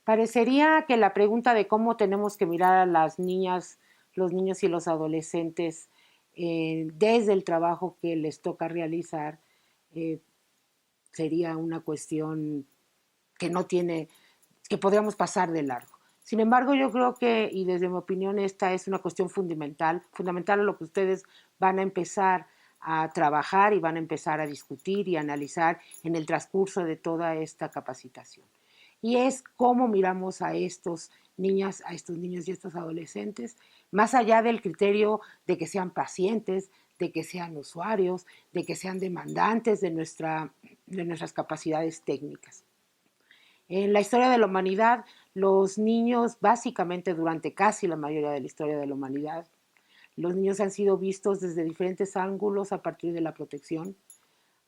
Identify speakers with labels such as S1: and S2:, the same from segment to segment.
S1: Parecería que la pregunta de cómo tenemos que mirar a las niñas, los niños y los adolescentes desde el trabajo que les toca realizar eh, sería una cuestión que no tiene, que podríamos pasar de largo. Sin embargo, yo creo que, y desde mi opinión, esta es una cuestión fundamental, fundamental a lo que ustedes van a empezar a trabajar y van a empezar a discutir y analizar en el transcurso de toda esta capacitación. Y es cómo miramos a estos niñas, a estos niños y estos adolescentes, más allá del criterio de que sean pacientes, de que sean usuarios, de que sean demandantes de nuestras capacidades técnicas. En la historia de la humanidad, los niños, básicamente durante casi la mayoría de la historia de la humanidad, los niños han sido vistos desde diferentes ángulos a partir de la protección,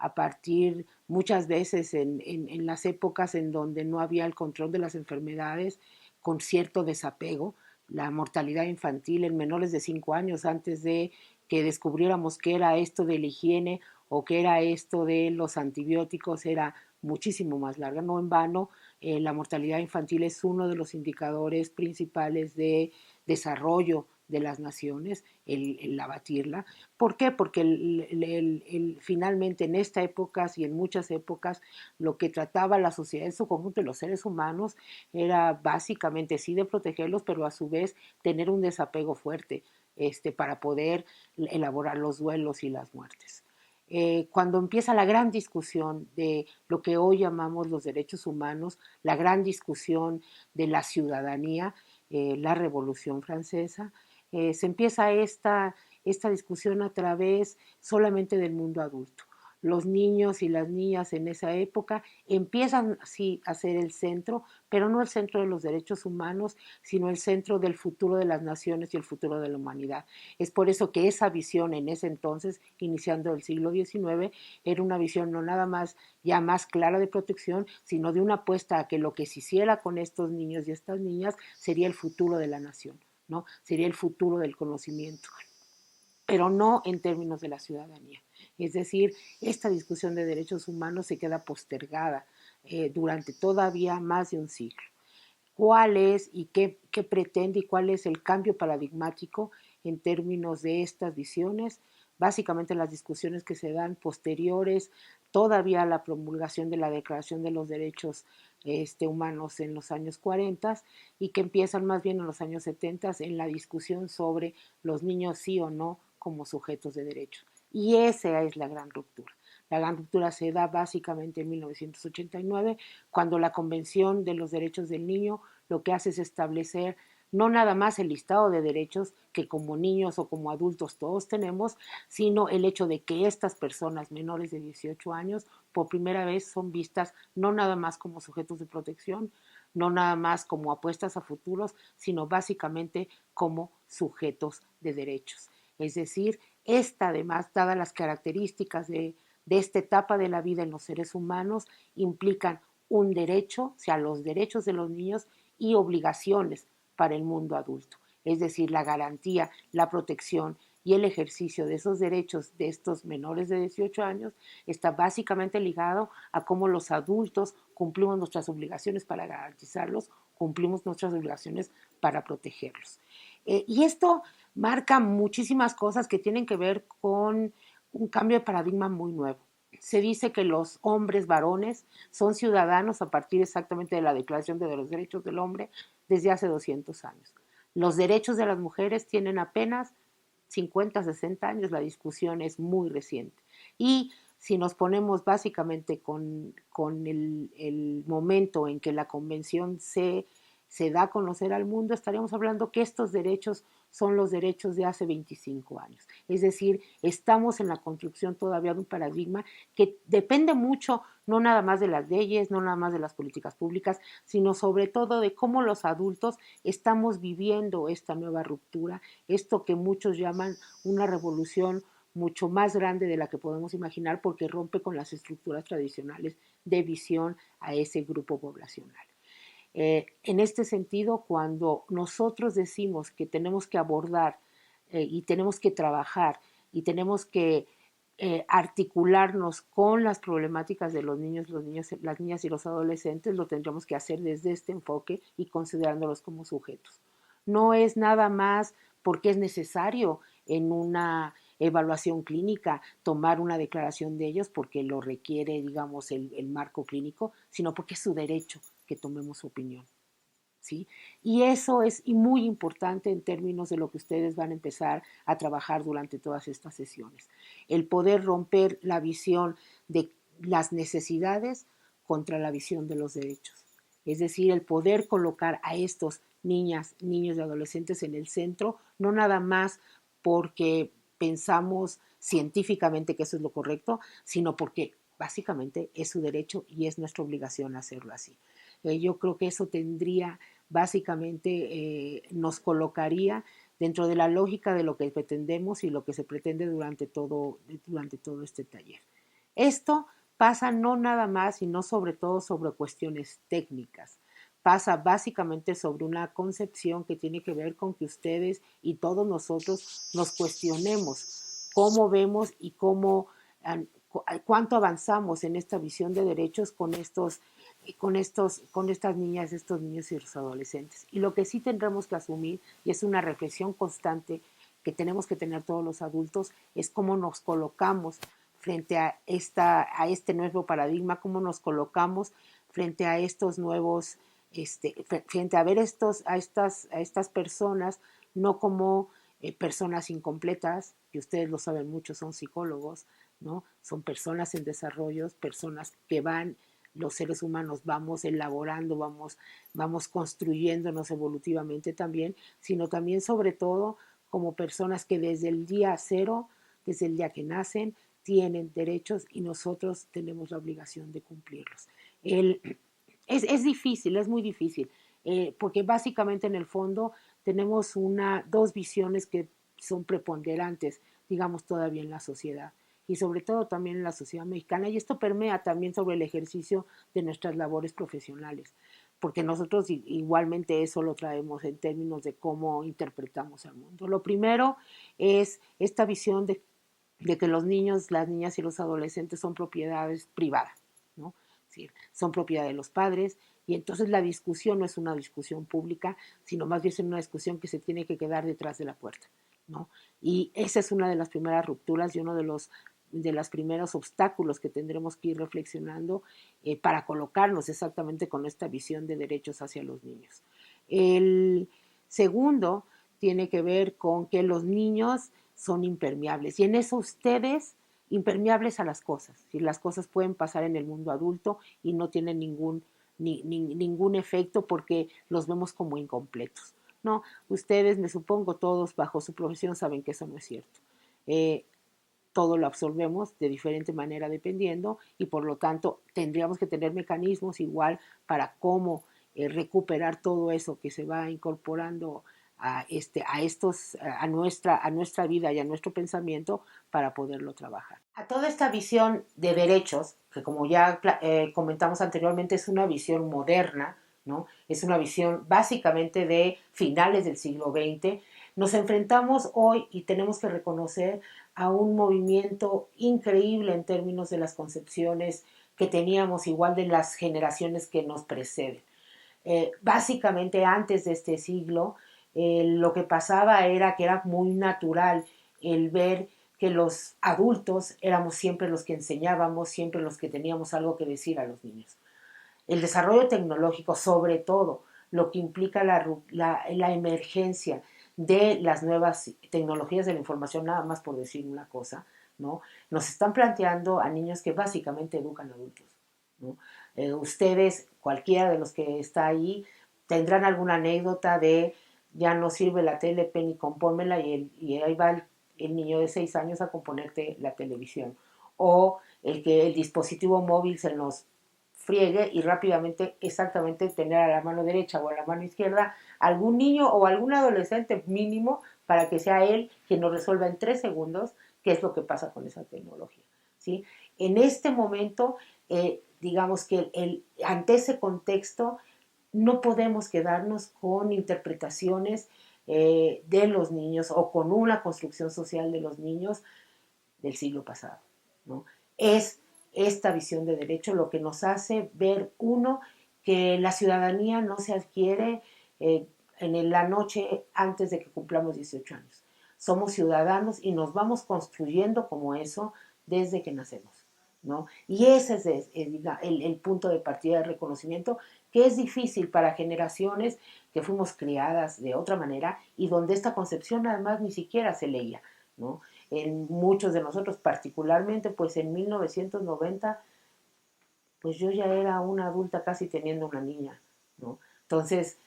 S1: a partir muchas veces en las épocas en donde no había el control de las enfermedades, con cierto desapego, la mortalidad infantil en menores de 5 años antes de que descubriéramos qué era esto de la higiene o qué era esto de los antibióticos era muchísimo más larga. No en vano, la mortalidad infantil es uno de los indicadores principales de desarrollo de las naciones, el abatirla. ¿Por qué? Porque finalmente en esta época y en muchas épocas lo que trataba la sociedad en su conjunto de los seres humanos era básicamente sí de protegerlos, pero a su vez tener un desapego fuerte para poder elaborar los duelos y las muertes. Cuando empieza la gran discusión de lo que hoy llamamos los derechos humanos, la gran discusión de la ciudadanía, la Revolución Francesa, se empieza esta discusión a través solamente del mundo adulto. Los niños y las niñas en esa época empiezan sí a ser el centro, pero no el centro de los derechos humanos, sino el centro del futuro de las naciones y el futuro de la humanidad. Es por eso que esa visión en ese entonces, iniciando el siglo XIX, era una visión no nada más ya más clara de protección, sino de una apuesta a que lo que se hiciera con estos niños y estas niñas sería el futuro de la nación, ¿no? Sería el futuro del conocimiento, pero no en términos de la ciudadanía. Es decir, esta discusión de derechos humanos se queda postergada durante todavía más de un siglo. ¿Cuál es y qué pretende y cuál es el cambio paradigmático en términos de estas visiones? Básicamente las discusiones que se dan posteriores todavía a la promulgación de la Declaración de los Derechos Humanos en los años 40 y que empiezan más bien en los años 70 en la discusión sobre los niños sí o no como sujetos de derechos. Y esa es la gran ruptura. La gran ruptura se da básicamente en 1989, cuando la Convención de los Derechos del Niño lo que hace es establecer no nada más el listado de derechos que como niños o como adultos todos tenemos, sino el hecho de que estas personas menores de 18 años por primera vez son vistas no nada más como sujetos de protección, no nada más como apuestas a futuros, sino básicamente como sujetos de derechos. Es decir, esta además, dadas las características de esta etapa de la vida en los seres humanos, implican un derecho, o sea, los derechos de los niños y obligaciones para el mundo adulto. Es decir, la garantía, la protección y el ejercicio de esos derechos de estos menores de 18 años está básicamente ligado a cómo los adultos cumplimos nuestras obligaciones para garantizarlos, cumplimos nuestras obligaciones para protegerlos. Y esto marca muchísimas cosas que tienen que ver con un cambio de paradigma muy nuevo. Se dice que los hombres varones son ciudadanos a partir exactamente de la Declaración de los Derechos del Hombre desde hace 200 años. Los derechos de las mujeres tienen apenas 50, 60 años, la discusión es muy reciente. Y si nos ponemos básicamente con el momento en que la convención se da a conocer al mundo, estaríamos hablando que estos derechos son los derechos de hace 25 años. Es decir, estamos en la construcción todavía de un paradigma que depende mucho no nada más de las leyes, no nada más de las políticas públicas, sino sobre todo de cómo los adultos estamos viviendo esta nueva ruptura, esto que muchos llaman una revolución mucho más grande de la que podemos imaginar porque rompe con las estructuras tradicionales de visión a ese grupo poblacional. En este sentido, cuando nosotros decimos que tenemos que abordar y tenemos que trabajar y tenemos que articularnos con las problemáticas de los niños, las niñas y los adolescentes, lo tendremos que hacer desde este enfoque y considerándolos como sujetos. No es nada más porque es necesario en una evaluación clínica tomar una declaración de ellos porque lo requiere, digamos, el marco clínico, sino porque es su derecho que tomemos su opinión. ¿Sí? Y eso es muy importante en términos de lo que ustedes van a empezar a trabajar durante todas estas sesiones. El poder romper la visión de las necesidades contra la visión de los derechos. Es decir, el poder colocar a estos niñas, niños y adolescentes en el centro, no nada más porque pensamos científicamente que eso es lo correcto, sino porque básicamente es su derecho y es nuestra obligación hacerlo así. Yo creo que eso tendría básicamente nos colocaría dentro de la lógica de lo que pretendemos y lo que se pretende durante todo este taller. Esto pasa no nada más y no sobre todo sobre cuestiones técnicas, pasa básicamente sobre una concepción que tiene que ver con que ustedes y todos nosotros nos cuestionemos cómo vemos y cómo, cuánto avanzamos en esta visión de derechos con estas niñas, estos niños y los adolescentes. Y lo que sí tendremos que asumir, y es una reflexión constante que tenemos que tener todos los adultos, es cómo nos colocamos frente a este nuevo paradigma, cómo nos colocamos frente a estos nuevos, frente a ver a estas personas, no como personas incompletas, que ustedes lo saben mucho, son psicólogos, ¿no? Son personas en desarrollo, personas que van, los seres humanos vamos elaborando, vamos construyéndonos evolutivamente también, sino también sobre todo como personas que desde el día cero, desde el día que nacen, tienen derechos y nosotros tenemos la obligación de cumplirlos. Es difícil, es muy difícil, porque básicamente en el fondo tenemos dos visiones que son preponderantes, digamos, todavía en la sociedad y sobre todo también en la sociedad mexicana, y esto permea también sobre el ejercicio de nuestras labores profesionales, porque nosotros igualmente eso lo traemos en términos de cómo interpretamos el mundo. Lo primero es esta visión de que los niños, las niñas y los adolescentes son propiedades privadas, ¿no? Es decir, son propiedad de los padres, y entonces la discusión no es una discusión pública, sino más bien es una discusión que se tiene que quedar detrás de la puerta, ¿no? Y esa es una de las primeras rupturas y uno de los primeros obstáculos que tendremos que ir reflexionando para colocarnos exactamente con esta visión de derechos hacia los niños. El segundo tiene que ver con que los niños son impermeables y en eso ustedes impermeables a las cosas. Si las cosas pueden pasar en el mundo adulto y no tienen ningún efecto porque los vemos como incompletos. No, ustedes, me supongo, todos bajo su profesión saben que eso no es cierto. Todo lo absorbemos de diferente manera dependiendo y por lo tanto tendríamos que tener mecanismos igual para cómo recuperar todo eso que se va incorporando a nuestra vida y a nuestro pensamiento para poderlo trabajar. A toda esta visión de derechos, que como ya comentamos anteriormente, es una visión moderna, ¿no? Es una visión básicamente de finales del siglo XX, nos enfrentamos hoy y tenemos que reconocer a un movimiento increíble en términos de las concepciones que teníamos igual de las generaciones que nos preceden. Básicamente antes de este siglo, lo que pasaba era que era muy natural el ver que los adultos éramos siempre los que enseñábamos, siempre los que teníamos algo que decir a los niños. El desarrollo tecnológico, sobre todo, lo que implica la emergencia de las nuevas tecnologías de la información, nada más por decir una cosa, ¿no? Nos están planteando a niños que básicamente educan adultos, ¿no? Ustedes, cualquiera de los que está ahí, tendrán alguna anécdota de ya no sirve la tele, Penny, compónmela, y ahí va el niño de 6 años a componerte la televisión. O el que el dispositivo móvil se nos friegue y rápidamente exactamente tener a la mano derecha o a la mano izquierda algún niño o algún adolescente mínimo para que sea él quien nos resuelva en 3 segundos qué es lo que pasa con esa tecnología, ¿sí? En este momento, digamos que ante ese contexto no podemos quedarnos con interpretaciones de los niños o con una construcción social de los niños del siglo pasado. ¿no? Es esta visión de derecho lo que nos hace ver, uno, que la ciudadanía no se adquiere en la noche antes de que cumplamos 18 años. Somos ciudadanos y nos vamos construyendo como eso desde que nacemos, ¿no? Y ese es el punto de partida de reconocimiento, que es difícil para generaciones que fuimos criadas de otra manera y donde esta concepción además ni siquiera se leía, ¿no? En muchos de nosotros, particularmente, pues en 1990, pues yo ya era una adulta casi teniendo una niña, ¿no? Entonces,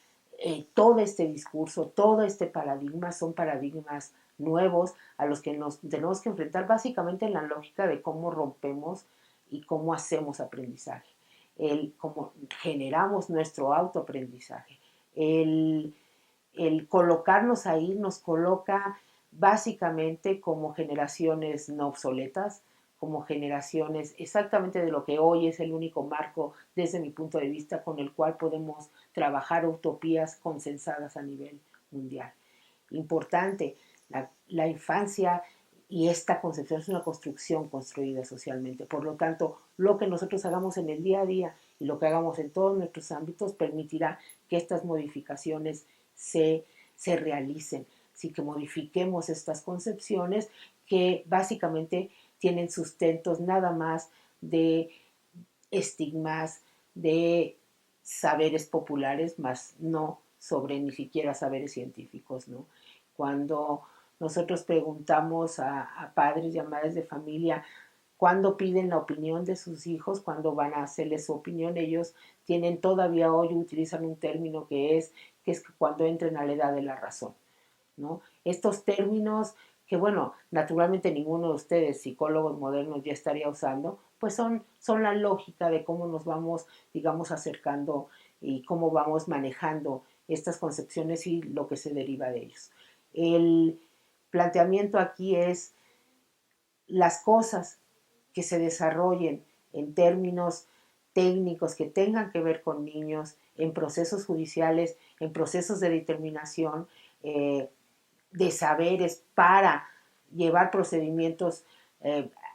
S1: todo este discurso, todo este paradigma son paradigmas nuevos a los que nos tenemos que enfrentar básicamente en la lógica de cómo rompemos y cómo hacemos aprendizaje, cómo generamos nuestro autoaprendizaje. El, el colocarnos ahí nos coloca básicamente como generaciones no obsoletas, como generaciones exactamente de lo que hoy es el único marco desde mi punto de vista con el cual podemos trabajar utopías consensadas a nivel mundial. Importante, la infancia y esta concepción es una construcción construida socialmente. Por lo tanto, lo que nosotros hagamos en el día a día y lo que hagamos en todos nuestros ámbitos permitirá que estas modificaciones se realicen, así que modifiquemos estas concepciones que básicamente tienen sustentos nada más de estigmas, de saberes populares, más no sobre ni siquiera saberes científicos, ¿no? Cuando nosotros preguntamos a padres y a madres de familia cuando piden la opinión de sus hijos, cuando van a hacerles su opinión, ellos tienen todavía hoy, utilizan un término que es cuando entren a la edad de la razón, ¿no? Estos términos que, bueno, naturalmente ninguno de ustedes, psicólogos modernos, ya estaría usando, pues son la lógica de cómo nos vamos, digamos, acercando y cómo vamos manejando estas concepciones y lo que se deriva de ellos. El planteamiento aquí es las cosas que se desarrollen en términos técnicos que tengan que ver con niños, en procesos judiciales, en procesos de determinación de saberes para llevar procedimientos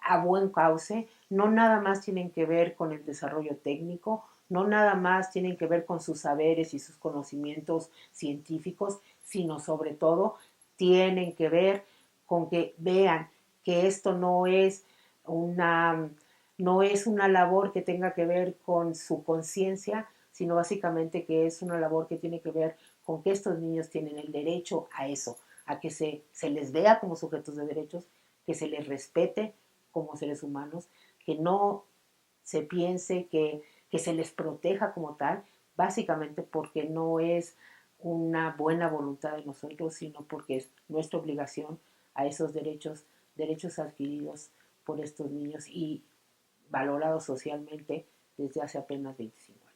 S1: a buen cauce, no nada más tienen que ver con el desarrollo técnico, no nada más tienen que ver con sus saberes y sus conocimientos científicos, sino sobre todo tienen que ver con que vean que esto no es una labor que tenga que ver con su conciencia, sino básicamente que es una labor que tiene que ver con que estos niños tienen el derecho a eso, a que se les vea como sujetos de derechos, que se les respete como seres humanos, que no se piense que se les proteja como tal, básicamente porque no es una buena voluntad de nosotros, sino porque es nuestra obligación a esos derechos adquiridos por estos niños y valorados socialmente desde hace apenas 25 años.